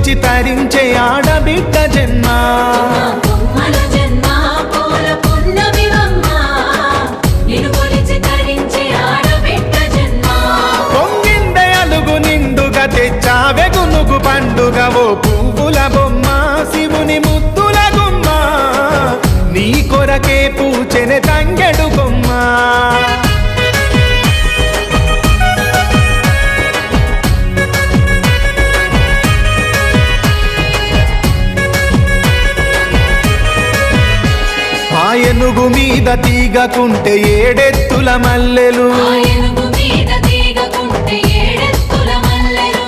కొలిచి తరించే ఆడబిడ్డ జన్మ పొంగిందే అలుగు నిండుగా తెచ్చావే గునుగు పండుగ ఓ పువ్వుల బొమ్మ శివుని ముద్దుల గుమ్మ నీ కొరకే పూచెనే తంగెడు బొమ్మ ఏనుగు మీద తీగకుంటే ఏడెత్తుల మల్లెలు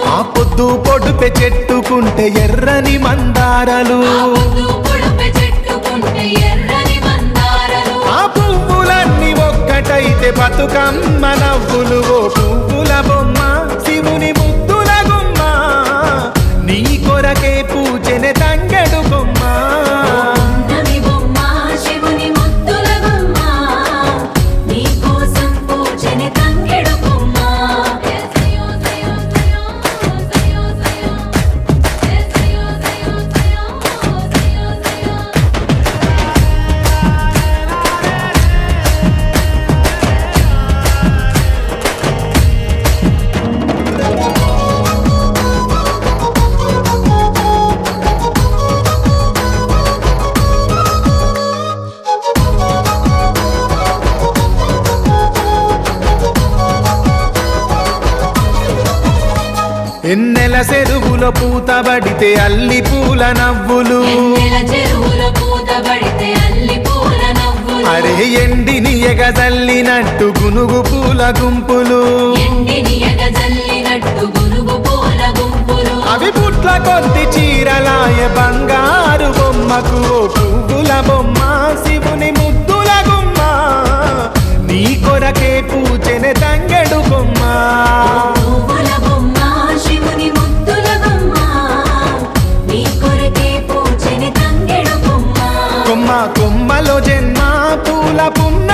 ఆ పొద్దు పొడుపె చెట్టుకుంటే ఎర్రని మందారలు ఆ పువ్వులన్నీ ఒక్కటైతే బతుకమ్మ నవ్వులు ఓ పువ్వుల బొమ్మ శివుని ముద్దుల గుమ్మ నీ కొరకే పూచెనే తంగెడు బొమ్మ ఎన్నెల చెరువులో పూతబడితే అల్లి పూల నవ్వులు అరే ఎండిని ఎగజల్లినట్టు గునుగు పూల గుంపులు అవి పుట్ల కొద్ది చీరలాయ బంగారు బొమ్మకు ఓ పువ్వుల బొమ్మ శివుని ముద్దుల గుమ్మ నీ కొరకే పూచెనే తంగెడు బొమ్మ కొమ్మ కొమ్మలో జన్మ పూల పున్న